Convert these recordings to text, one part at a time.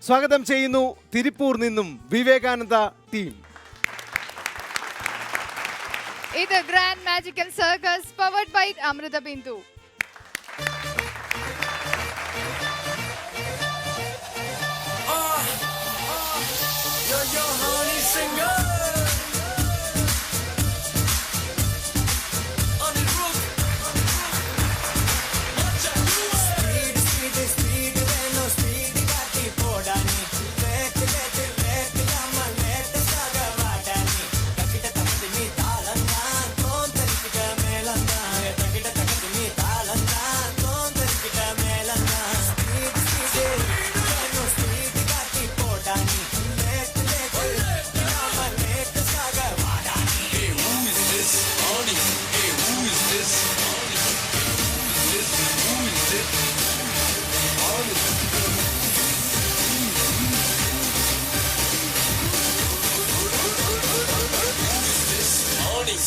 സ്വാഗതം ചെയ്യുന്നു തിരുപ്പൂർ നിന്നും വിവേകാനന്ദ ടീം. ഇത് grand magical circus powered by Amrita Bindu.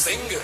Singer.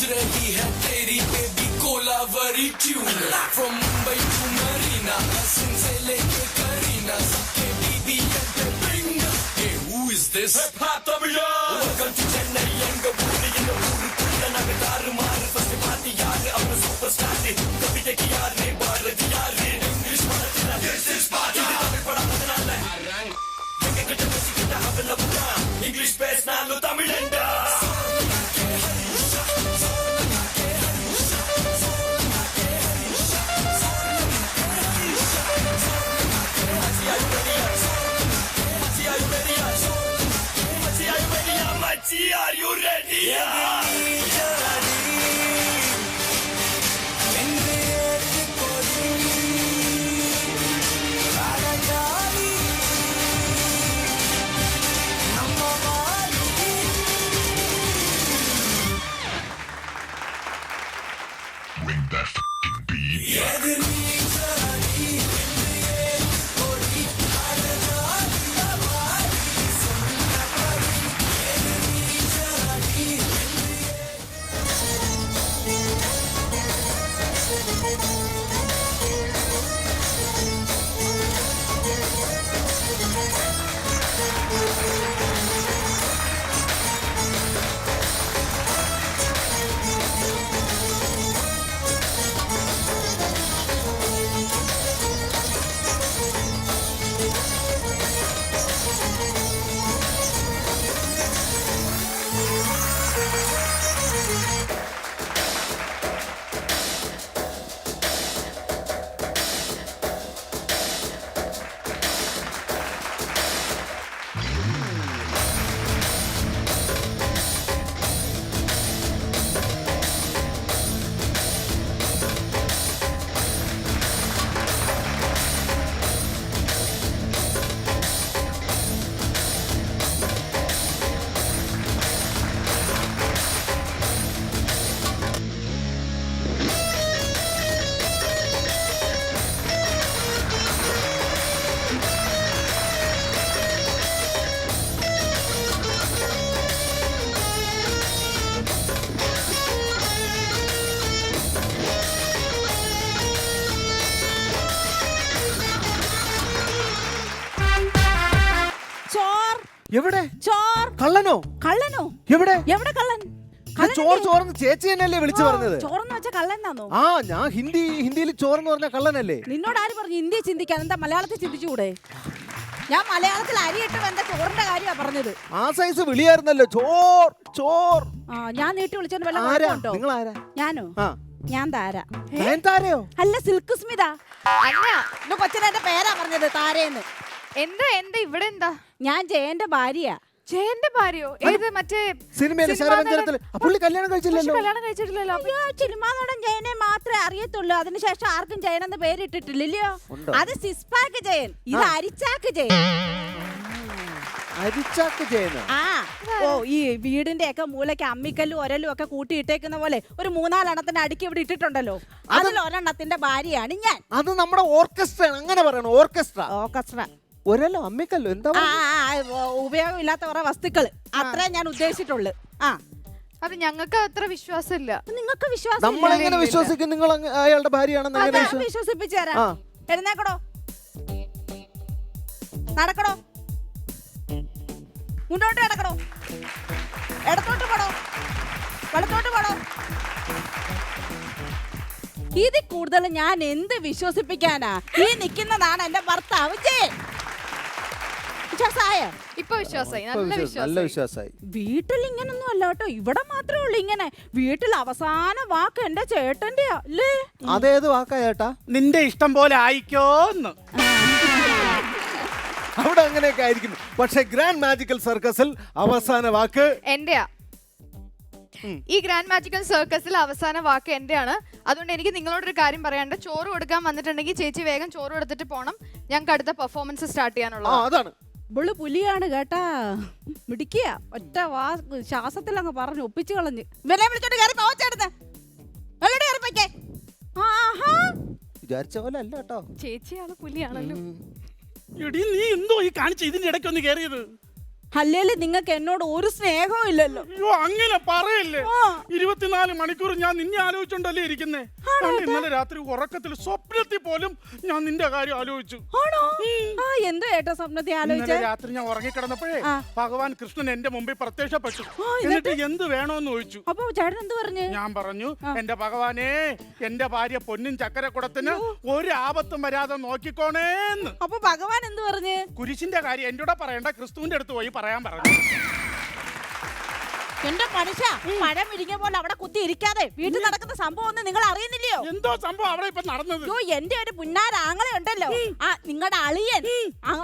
रही है तेरी baby Kolaveri tune from Mumbai to Marina Hassan से लेके करीना सबके बीबी कहते बिंग हे हु इज दिस तमिया वेलकम टू चेन्नई எங்க ஊரு இந்த ஊருக்குள்ள நாங்க தாறுமாறு ஃபர்ஸ்ட் பார்ட்டி யாரு அவன் சூப்பர் ஸ்டார் கவிதைக்கு யாரு பாரதி யாரு இங்கிலீஷ் படத்துல திஸ் இஸ் பார்ட்டி தமிழ் படத்துல எங்க கிட்ட பேசிக்கிட்ட அவள புறா இங்கிலீஷ் பேசினாலும் தமிழண்டா Are you ready? Bring that f***ing beat. എവിടെ? ചോർ. കള്ളനോ? കള്ളനോ? എവിടെ? എവിടെ കള്ളൻ? ചോർ ചോർന്ന് ചേച്ചി തന്നെയല്ലേ വിളിച്ചു പറഞ്ഞത്? ചോറെന്ന് വെച്ചാ കള്ളനാണോ? ആ, ഞാൻ ഹിന്ദിയിൽ ചോറെന്ന് പറഞ്ഞ കള്ളനല്ലേ? നിന്നോട് ആര് പറഞ്ഞു ഹിന്ദി ചിന്തിക്കാൻ? എന്താ മലയാളത്തിൽ ചിന്തിച്ചുകൂടെ? ഞാൻ മലയാളത്തിൽ അരിയിട്ട് എന്താ ചോറിന്റെ കാര്യമാണ് പറഞ്ഞത്. ആ സൈസ് വിളിയായിരുന്നല്ലോ, ചോർ ചോർ. ഞാൻ നീട്ടി വിളിച്ചോണ്ട് വല്ല കുഴപ്പമുണ്ടോ? നിങ്ങൾ ആരാ? ഞാനോ? ഞാൻ താര. താരയോ? അല്ല, സിൽക്ക് സ്മിത. അല്ല, കൊച്ചിനെ എന്റെ പേരാ പറഞ്ഞത്, താരേന്ന്. എന്താ ഇവിടെ എന്താ? ഞാൻ ജയന്റെ ഭാര്യയാ. ജയന്റെ ഭാര്യയോ? ഏത്? മറ്റേ സിനിമയിലെ ശരവഞ്ചരത്തിൽ പുള്ളി കല്യാണം കഴിച്ചില്ലല്ലോ. കല്യാണം കഴിച്ചിട്ടില്ലല്ലോ. സിനിമാ നടൻ ജയനെ മാത്രമേ അറിയത്തുള്ളൂ. അതിനുശേഷം ആർക്കും ജയൻ എന്ന് പേരിട്ടിട്ടില്ലല്ലോ. അത് സിസ്പാക്ക് ജയൻ, ഇത് അരിച്ചാക്ക് ജയൻ. അരിച്ചാക്ക് ജയനോ? ഓ, ഈ വീടിന്റെ ഒക്കെ മൂലയ്ക്ക് അമ്മിക്കല്ലും ഒരലും ഒക്കെ കൂട്ടിയിട്ടേക്കുന്ന പോലെ ഒരു 3-4 അടുക്കി ഇവിടെ ഇട്ടിട്ടുണ്ടല്ലോ. അതിൽ ഒരെണ്ണത്തിന്റെ ഭാര്യയാണ് ഞാൻ. അത് നമ്മുടെ ഓർക്കസ്ട്ര, അങ്ങനെ പറയണോ? ഓർക്കസ്ട്ര. ഒരല്ലോ അമ്മിക്കല്ലോ എന്താ? ഉപയോഗമില്ലാത്ത കുറെ വസ്തുക്കൾ, അത്രേ ഞാൻ ഉദ്ദേശിച്ചിട്ടുള്ളു. അപ്പൊ ഞങ്ങൾക്ക് അത്ര വിശ്വാസമില്ല. നിങ്ങൾക്ക് വിശ്വാസം? നമ്മളെങ്ങനെ വിശ്വസിക്കും നിങ്ങൾ അയാളുടെ ഭാര്യയാണെന്ന്? വിശ്വസിപ്പിച്ചു തരാം. എഴുന്നേക്കടോ, നടക്കടോ, മുന്നോട്ട് കിടക്കടോ, ഇടത്തോട്ട് പോടോ, വലത്തോട്ട് പോടോ. ഇതിൽ കൂടുതൽ ഞാൻ എന്ത് വിശ്വസിപ്പിക്കാനാ? ഈ നിൽക്കുന്നതാണ് എന്റെ ഭർത്താവ് ജയൻ. വിശ്വാസായോ? ഇപ്പൊ വിശ്വാസമായി, നല്ല വിശ്വാസമായി. വീട്ടിൽ ഇങ്ങനൊന്നും അല്ല കേട്ടോ, ഇവിടെ മാത്രമേ ഉള്ളൂ ഇങ്ങനെ. വീട്ടിൽ അവസാന വാക്ക് എന്റെ ചേട്ടന്റെ അല്ലേ? അതേത് വാക്കാ ചേട്ടാ? നിന്റെ ഇഷ്ടം പോലെ ആയിക്കോന്ന്. അവിടെ അങ്ങനെയൊക്കെ ആയിരിക്കും. പക്ഷെ ഗ്രാൻഡ് മാജിക്കൽ സർക്കസിൽ അവസാന വാക്ക് എന്റെയാ. ഈ ഗ്രാൻഡ് മാജിക്കൽ സർക്കസിൽ അവസാന വാക്ക് എന്റെയാണ്. അതുകൊണ്ട് എനിക്ക് നിങ്ങളോടൊരു കാര്യം പറയാണ്ട്, ചോറ് കൊടുക്കാൻ വന്നിട്ടുണ്ടെങ്കിൽ ചേച്ചി വേഗം ചോറ് കൊടുത്തിട്ട് പോണം. ഞങ്ങൾക്ക് അടുത്ത പെർഫോമൻസ് സ്റ്റാർട്ട് ചെയ്യാനുള്ളത്. അതാണ്. ഇവള് പുലിയാണ് കേട്ടാ, മിടിക്കുക. ഒറ്റ ശ്വാസത്തിൽ അങ്ങ് പറഞ്ഞു ഒപ്പിച്ചു കളഞ്ഞ്. വിളിച്ചോണ്ട് കയറി പോച്ചെടുത്ത് വിചാരിച്ച പോലെ അല്ല കേട്ടോ. ചേച്ചി ആള് പുലിയാണല്ലോ. എടി, നീ എന്തോ ഈ കാണിച്ച ഇതിന്റെ ഇടയ്ക്ക് ഒന്ന് കയറിയത്? അല്ലേല് നിങ്ങൾക്ക് എന്നോട് ഒരു സ്നേഹവും ഇല്ലല്ലോ. അയ്യോ, അങ്ങനെ പറയല്ലേ. 24 മണിക്കൂർ ഞാൻ നിന്നെ ആലോചിച്ചോണ്ടല്ലേ ഇരിക്കുന്നേ. ഇന്നലെ രാത്രി ഉറക്കത്തിൽ സ്വപ്നത്തിൽ പോലും ഞാൻ നിന്റെ കാര്യം ആലോചിച്ചു. എന്തോ ഏട്ടാ സ്വപ്നത്തിൽ ആലോചിച്ച? രാത്രി ഞാൻ ഉറങ്ങിക്കിടന്നപ്പോഴേ ഭഗവാൻ കൃഷ്ണൻ എന്റെ മുമ്പിൽ പ്രത്യക്ഷപ്പെട്ടു. എന്നിട്ട് എന്ത് വേണോന്ന് ചോദിച്ചു. അപ്പൊ ചേട്ടൻ എന്ത് പറഞ്ഞു? ഞാൻ പറഞ്ഞു, എന്റെ ഭഗവാനെ, എന്റെ ഭാര്യ പൊന്നും ചക്കരക്കുടത്തിന് ഒരു ആപത്തും വരാതെ നോക്കിക്കോണേന്ന്. അപ്പൊ ഭഗവാൻ എന്ത് പറഞ്ഞു? കുരിശിന്റെ കാര്യം എന്റെ കൂടെ പറയണ്ട, ക്രിസ്തുവിന്റെ അടുത്ത് പോയി പറയാൻ പറഞ്ഞു. എന്റെ മനുഷ്യ, പഴം ഇരിക്കുന്ന പോലെ അവിടെ കുത്തി ഇരിക്കാതെ വീട്ടിൽ നടക്കുന്ന സംഭവം ഒന്നും നിങ്ങൾ അറിയുന്നില്ലയോ? എന്തോ സംഭവം അവിടെ ഇപ്പൊ നടന്നത്. എന്റെ ഒരു പുന്നാരാങ്ങളെ ഉണ്ടല്ലോ, നിങ്ങളുടെ അളിയൻ,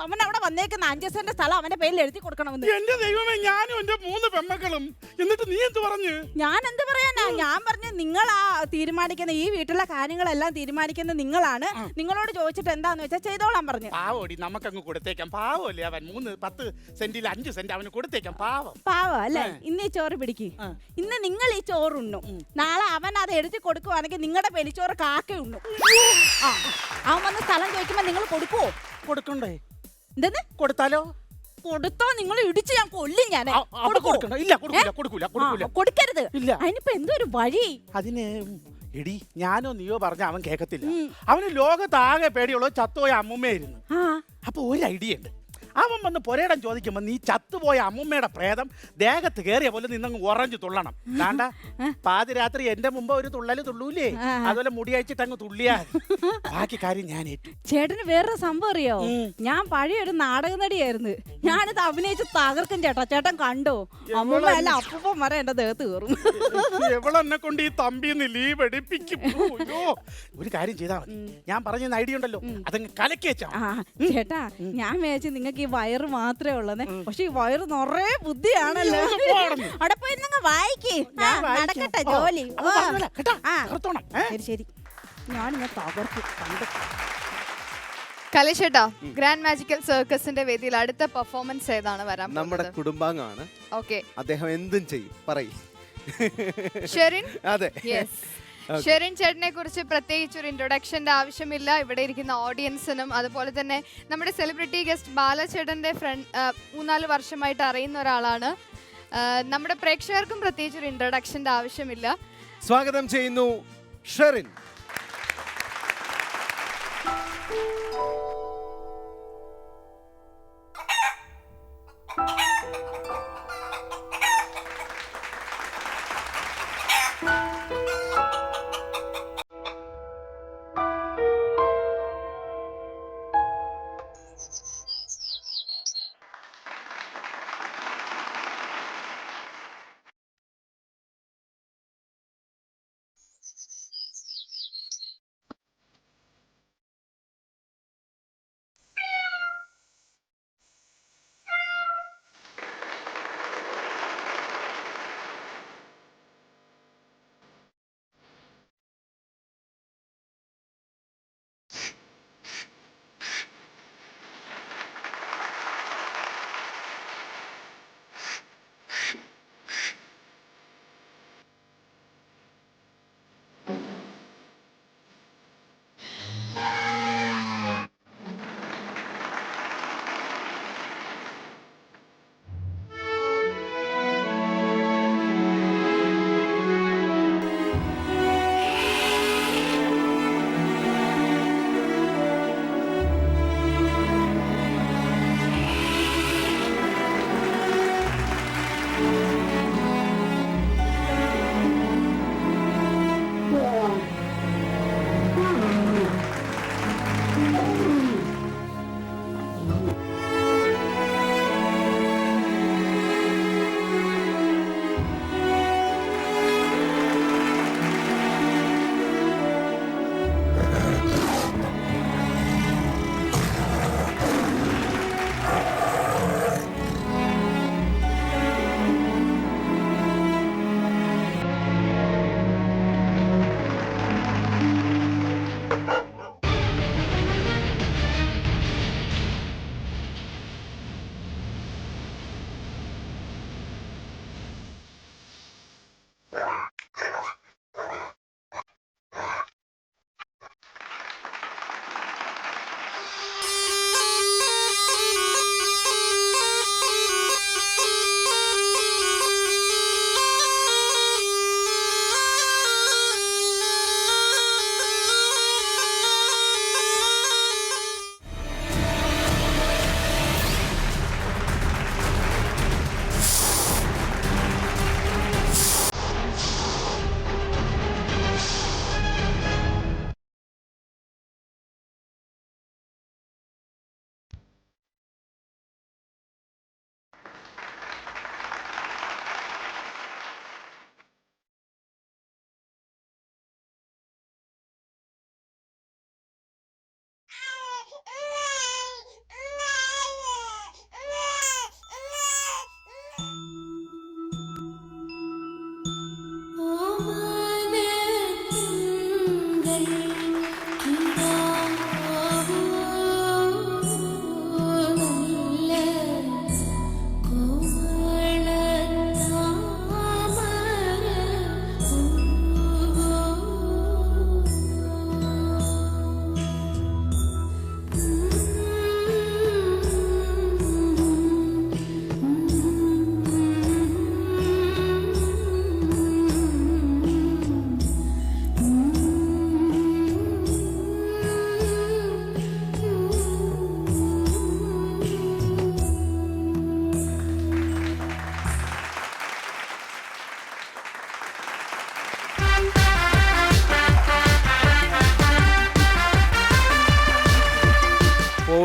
അവൻ അവിടെ വന്നേക്കുന്ന 5 സെന്റ് സ്ഥലം അവന്റെ പേരിൽ എഴുതി കൊടുക്കണമെന്ന്. എന്റെ ദൈവമേ, ഞാനും എന്റെ 3 പെമ്മക്കളും. എന്നിട്ട് നീ എന്ത് പറഞ്ഞു? ഞാൻ എന്ത് പറയാനാ? ഞാൻ പറഞ്ഞു, നിങ്ങളാ തീരുമാനിക്കുന്ന, ഈ വീട്ടിലെ കാര്യങ്ങളെല്ലാം തീരുമാനിക്കുന്ന നിങ്ങളാണ്. നിങ്ങളോട് ചോദിച്ചിട്ട് എന്താന്ന് വെച്ചാൽ ചെയ്തോളാൻ പറഞ്ഞു. പാവോടി, നമുക്കങ്ങ് കൊടുത്തേക്കാം. പാവല്ലേ അവൻ. 10 സെന്റിൽ 5 സെന്റ് അവന് കൊടുത്തേക്കാം. പാവം അല്ലേ? ഇന്ന് ഈ ചോറ് പിടിക്ക്. ഇന്ന് നിങ്ങൾ ഈ ചോറുണ്ണും. നാളെ അവൻ അത് എഴുതി കൊടുക്കുവാണെങ്കിൽ നിങ്ങളുടെ പെലിച്ചോറ് കാക്കയുണ്ണു. അവൻ വന്ന് സ്ഥലം ചോദിക്കുമ്പോ നിങ്ങൾ കൊടുക്കുവോ? കൊടുക്കണ്ടേ? എന്തെന്ന്? കൊടുത്താലോ? കൊടുത്തോ? നിങ്ങൾ ഇടിച്ച് ഞാൻ കൊല്ലും. ഞാൻ കൊടുക്കരുത്. അതിനിപ്പോ എന്തോ ഒരു വഴി. അതിന് എടി, ഞാനോ നീയോ പറഞ്ഞ അവൻ കേക്കത്തില്ല. അവന് ലോകത്താകെ പേടിയുള്ളത് ചത്തുപോയ അമ്മുമ്മയായിരുന്നു. അപ്പൊ ഒരു ഐഡിയ ഉണ്ട്. അവൻ വന്ന് പൊരേടം ചോദിക്കുമ്പോ നീ ചത്തുപോയ അമ്മുമ്മയുടെ പ്രേതം ദേഹത്ത് കയറിയ പോലെ നിന്നങ്ങ് ഉറഞ്ഞു തുള്ളണം. വേണ്ട, പാതിരാത്രി എന്റെ മുമ്പ് ഒരു തുള്ളല് തുള്ളൂലേ, അതുപോലെ മുടി അയച്ചിട്ട് അങ്ങ് തുള്ളിയാ. ബാക്കി കാര്യം ഞാൻ ഏറ്റു. ചേട്ടന് വേറൊരു സംഭവം അറിയോ? ഞാൻ പഴയ ഒരു നാടക നടിയായിരുന്നു. ഞാനിത് അഭിനയിച്ച് തകർക്കും ചേട്ടാ. ചേട്ടൻ കണ്ടോ? അമ്മൂമ്മ അല്ല അപ്പൂപ്പൻ വരെ എന്റെ ദേഹത്ത് കയറും. എവളെന്നെ കൊണ്ട് ഈ തമ്പിന്ന് ലീവ് എടുപ്പിക്കും. ഒരു കാര്യം ചെയ്താ മതി. ഞാൻ പറഞ്ഞ ഐഡിയ ഉണ്ടല്ലോ, അതങ്ങ് കലക്കേച്ചാ. ചേട്ടാ, ഞാൻ വിചാരിച്ചു നിങ്ങൾക്ക് ഈ വയറ് മാത്രമേ ഉള്ളതേ. പക്ഷെ ഈ വയറ് നിറയെ ബുദ്ധിയാണല്ലോ. അവിടെ പോയി നിങ്ങൾ വായിക്കേ. നടക്കട്ടെ ജോലി. ശരി, ഞാനിങ്ങനെ തകർക്കും. കലേഷേട്ടാ, ഗ്രാൻഡ് മാജിക്കൽ സർക്കസിന്റെ വേദിയിൽ അടുത്ത പെർഫോമൻസ് ഏതാണ് വരാൻ? നമ്മുടെ കുടുംബാംഗമാണ്. ഓക്കെ, അദ്ദേഹം എന്തും ചെയ്യും. പറയും. ഷെറിൻ. അതെ. ഷെറിൻ ചേട്ടനെ കുറിച്ച് പ്രത്യേകിച്ച് ഒരു ഇൻട്രൊഡക്ഷന്റെ ആവശ്യമില്ല. ഇവിടെ ഇരിക്കുന്ന ഓഡിയൻസിനും അതുപോലെ തന്നെ നമ്മുടെ സെലിബ്രിറ്റി ഗസ്റ്റ് ബാലചേട്ടന്റെ ഫ്രണ്ട് 3-4 വർഷമായിട്ട് അറിയുന്ന ഒരാളാണ്. നമ്മുടെ പ്രേക്ഷകർക്കും പ്രത്യേകിച്ച് ഒരു ഇൻട്രൊഡക്ഷന്റെ ആവശ്യമില്ല. സ്വാഗതം ചെയ്യുന്നു ഷെറിൻ.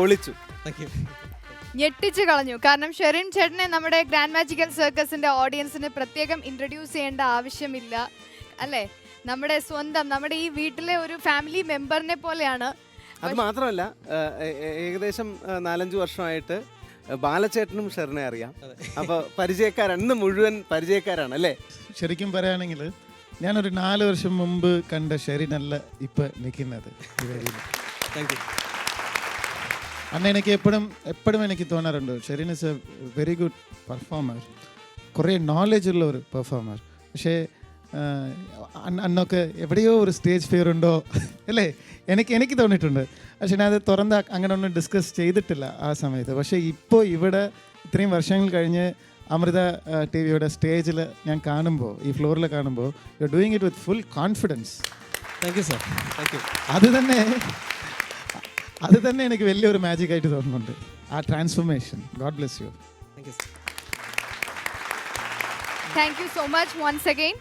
പൊളിച്ചു. ഞെട്ടിച്ചു കളഞ്ഞു. കാരണം ഷെറിൻ ചേട്ടനെ നമ്മുടെ ഗ്രാൻഡ് മാജിക്കൽ സർക്കസിന്റെ ഓഡിയൻസിന് പ്രത്യേകം ഇൻട്രൊഡ്യൂസ് ചെയ്യേണ്ട ആവശ്യമില്ല അല്ലേ? നമ്മുടെ സ്വന്തം, നമ്മുടെ ഈ വീട്ടിലെ ഒരു ഫാമിലി മെമ്പറിനെ പോലെയാണ്. അത് മാത്രമല്ല, ഏകദേശം 4-5 വർഷമായിട്ട് ബാലചേട്ടനും ഷെറിനെ അറിയാം. അപ്പൊ പരിചയക്കാരാണ്, ഇന്ന് മുഴുവൻ പരിചയക്കാരാണ് അല്ലേ? ശരിക്കും പറയുകയാണെങ്കിൽ ഞാനൊരു 4 വർഷം മുമ്പ് കണ്ട ഷെറിനല്ല ഇപ്പം നിൽക്കുന്നത് ഈ വരിയിൽ. അന്ന് എനിക്ക് എപ്പോഴും എനിക്ക് തോന്നാറുണ്ട് Sherin is A very good performer, കുറേ നോളജ് ഉള്ള ഒരു പെർഫോമർ. പക്ഷേ അന്നൊക്കെ എവിടെയോ ഒരു സ്റ്റേജ് ഫിയർ ഉണ്ടോ അല്ലേ, എനിക്ക് തോന്നിയിട്ടുണ്ട്. പക്ഷെ ഞാൻ അത് തുറന്ന് അങ്ങനെ ഒന്നും ഡിസ്കസ് ചെയ്തിട്ടില്ല ആ സമയത്ത്. പക്ഷേ ഇപ്പോൾ ഇവിടെ ഇത്രയും വർഷങ്ങൾ കഴിഞ്ഞ് അമൃത ടി വിയുടെ സ്റ്റേജിൽ ഞാൻ കാണുമ്പോൾ, ഈ ഫ്ലോറിൽ കാണുമ്പോൾ, you are doing it with full confidence. Thank you sir, thank you. അത് തന്നെ എനിക്ക് വലിയൊരു മാജിക് ആയിട്ട് തോന്നുന്നുണ്ട്, ആ transformation. God bless you. Thank you sir. Thank you so much once again.